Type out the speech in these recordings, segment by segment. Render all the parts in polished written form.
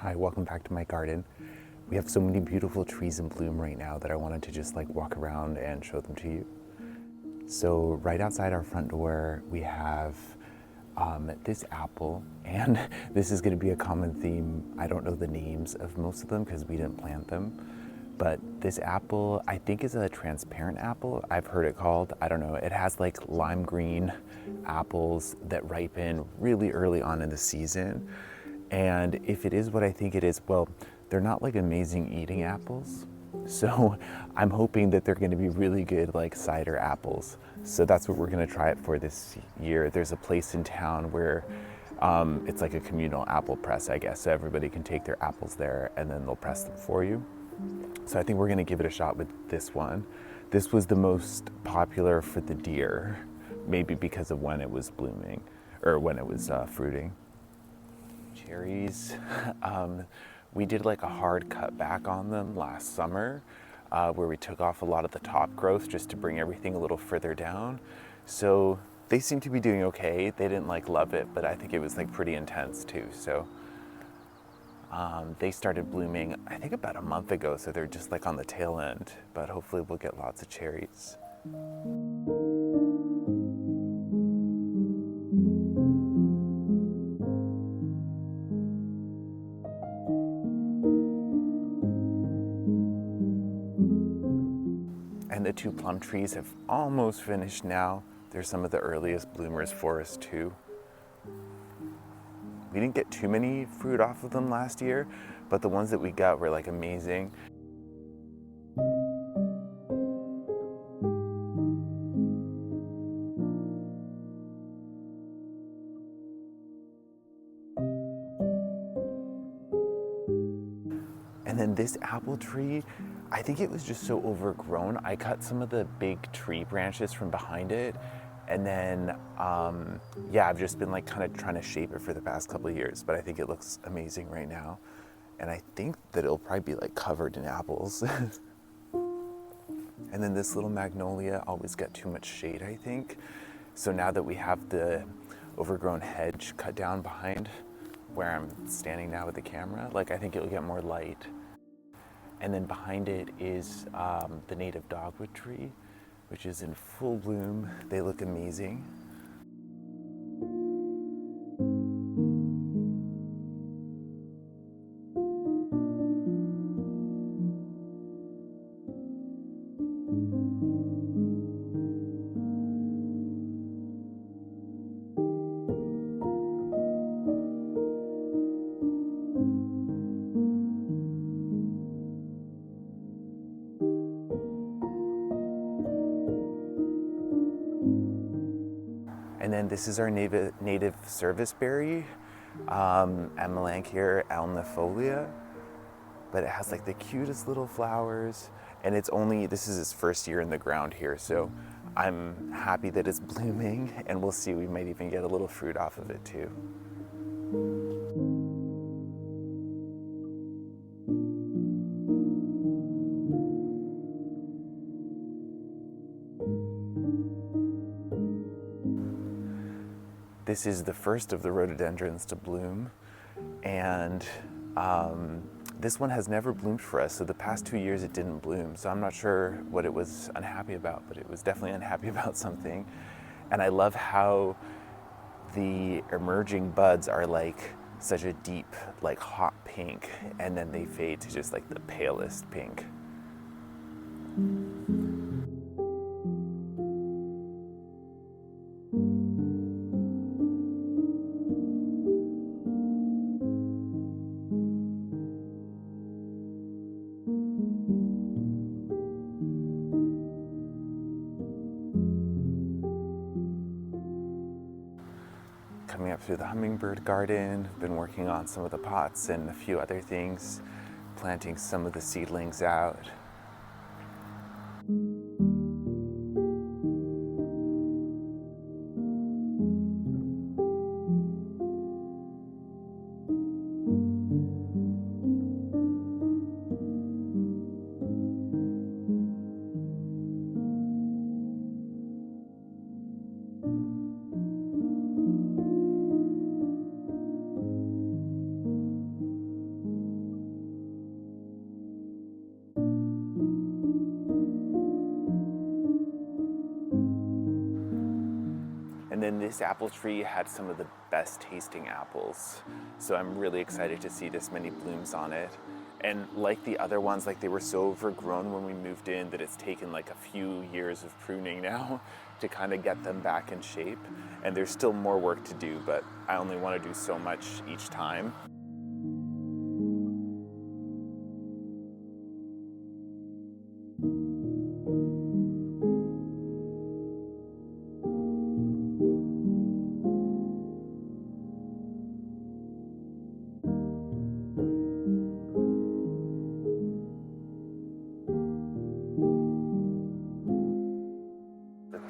Hi, welcome back to my garden. We have so many beautiful trees in bloom right now that I wanted to just walk around and show them to you. So right outside our front door, we have this apple, and this is going to be a common theme. I don't know the names of most of them because we didn't plant them, but this apple I think is a transparent apple. I've heard it called. I don't know. It has like lime green apples that ripen really early on in the season. And if it is what I think it is, well, they're not like amazing eating apples. So I'm hoping that they're gonna be really good like cider apples. So that's what we're gonna try it for this year. There's a place in town where it's like a communal apple press, I guess. So everybody can take their apples there and then they'll press them for you. So I think we're gonna give it a shot with this one. This was the most popular for the deer, maybe because of when it was blooming or when it was fruiting. Cherries, we did like a hard cut back on them last summer where we took off a lot of the top growth just to bring everything a little further down. So they seem to be doing okay. They didn't like love it, but I think it was like pretty intense too. So they started blooming, I think about a month ago. So they're just like on the tail end, but hopefully we'll get lots of cherries. And the two plum trees have almost finished now. They're some of the earliest bloomers for us too. We didn't get too many fruit off of them last year, but the ones that we got were like amazing. And then this apple tree, I think it was just so overgrown. I cut some of the big tree branches from behind it. And then, yeah, I've just been like kind of trying to shape it for the past couple of years, but I think it looks amazing right now. And I think that it'll probably be like covered in apples. And then this little magnolia always got too much shade, I think. So now that we have the overgrown hedge cut down behind where I'm standing now with the camera, like I think it'll get more light. And then behind it is the native dogwood tree, which is in full bloom. They look amazing. And then this is our native serviceberry, Amelanchier alnifolia. But it has like the cutest little flowers, and this is its first year in the ground here, so I'm happy that it's blooming, and we'll see, we might even get a little fruit off of it too. This is the first of the rhododendrons to bloom, and this one has never bloomed for us. So the past 2 years it didn't bloom. So I'm not sure what it was unhappy about, but it was definitely unhappy about something. And I love how the emerging buds are like such a deep, like hot pink, and then they fade to just like the palest pink. Coming up through the hummingbird garden, been working on some of the pots and a few other things, planting some of the seedlings out. And then this apple tree had some of the best tasting apples. So I'm really excited to see this many blooms on it. And like the other ones, like they were so overgrown when we moved in that it's taken like a few years of pruning now to kind of get them back in shape. And there's still more work to do, but I only want to do so much each time.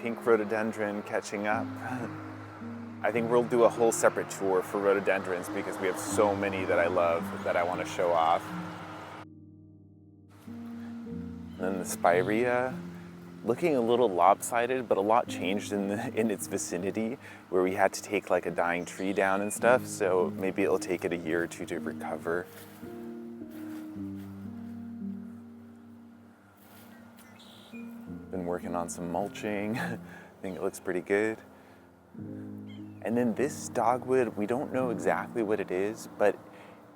Pink rhododendron catching up. I think we'll do a whole separate tour for rhododendrons because we have so many that I love that I want to show off. And then the spirea, looking a little lopsided, but a lot changed in its vicinity, where we had to take like a dying tree down and stuff, so maybe it'll take it a year or two to recover. Been working on some mulching. I think it looks pretty good. And then this dogwood, we don't know exactly what it is, but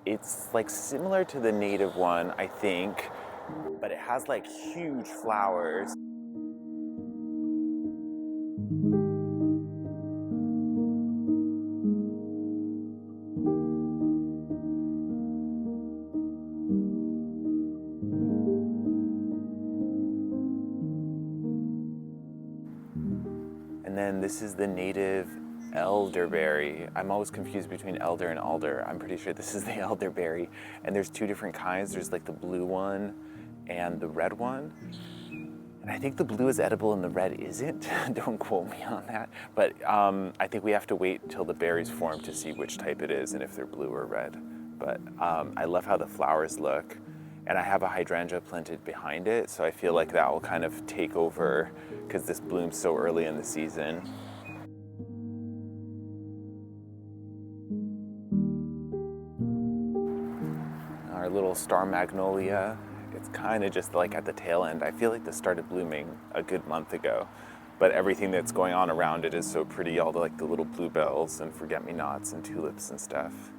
it's like similar to the native one, I think, but it has like huge flowers. And then this is the native elderberry. I'm always confused between elder and alder. I'm pretty sure this is the elderberry. And there's two different kinds. There's like the blue one and the red one. And I think the blue is edible and the red isn't. Don't quote me on that. But I think we have to wait till the berries form to see which type it is and if they're blue or red. But I love how the flowers look. And I have a hydrangea planted behind it, so I feel like that will kind of take over because this blooms so early in the season. Our little star magnolia, it's kind of just like at the tail end. I feel like this started blooming a good month ago, but everything that's going on around it is so pretty, all the like the little bluebells and forget-me-nots and tulips and stuff.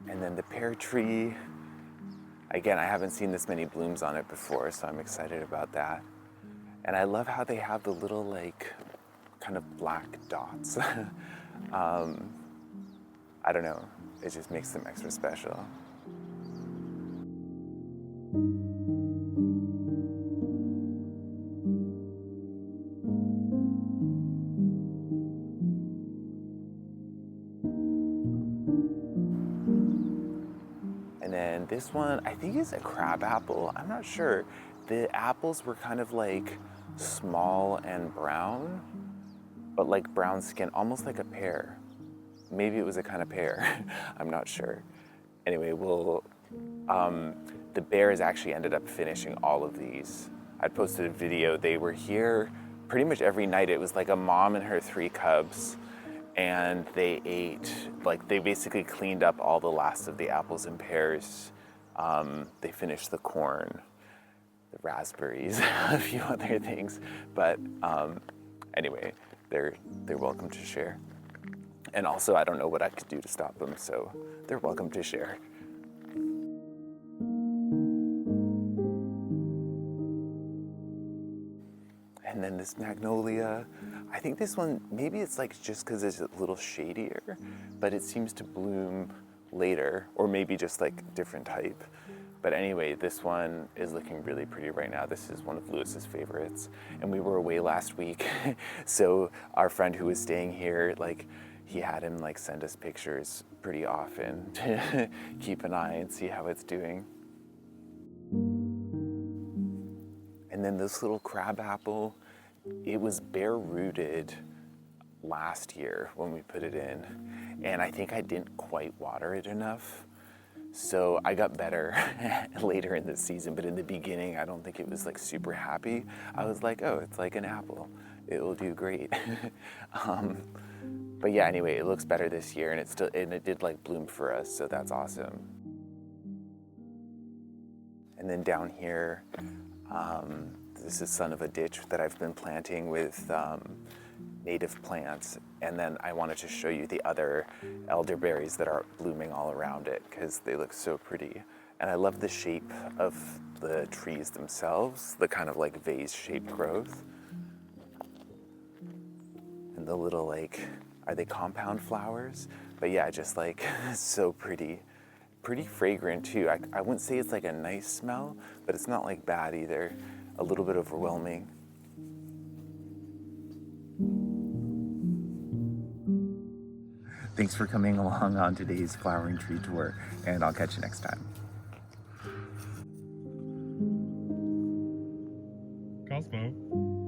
And then the pear tree, again, I haven't seen this many blooms on it before, so I'm excited about that. And I love how they have the little like kind of black dots. I don't know, it just makes them extra special. And then this one, I think is a crab apple. I'm not sure. The apples were kind of like small and brown, but like brown skin, almost like a pear. Maybe it was a kind of pear. I'm not sure. Anyway, the bears actually ended up finishing all of these. I posted a video. They were here pretty much every night. It was like a mom and her 3 cubs, and they ate, like they basically cleaned up all the last of the apples and pears. They finished the corn, the raspberries, a few other things. But anyway, they're welcome to share. And also, I don't know what I could do to stop them, so they're welcome to share. And then this magnolia, I think this one, maybe it's like just because it's a little shadier, but it seems to bloom later, or maybe just like different type. But anyway, this one is looking really pretty right now. This is one of Lewis's favorites. And we were away last week, so our friend who was staying here, like, he had him like send us pictures pretty often to keep an eye and see how it's doing. And then this little crab apple, it was bare rooted last year when we put it in, and I think I didn't quite water it enough. So I got better later in the season, but in the beginning, I don't think it was like super happy. I was like, oh, it's like an apple. It will do great. But yeah, anyway, it looks better this year, and it did like bloom for us, so that's awesome. And then down here, this is Son of a Ditch that I've been planting with native plants, and then I wanted to show you the other elderberries that are blooming all around it because they look so pretty. And I love the shape of the trees themselves, the kind of like vase-shaped growth. And the little like, are they compound flowers? But yeah, just like so pretty. Pretty fragrant too. I wouldn't say it's like a nice smell, but it's not like bad either. A little bit overwhelming. Thanks for coming along on today's flowering tree tour, and I'll catch you next time. Cosmo.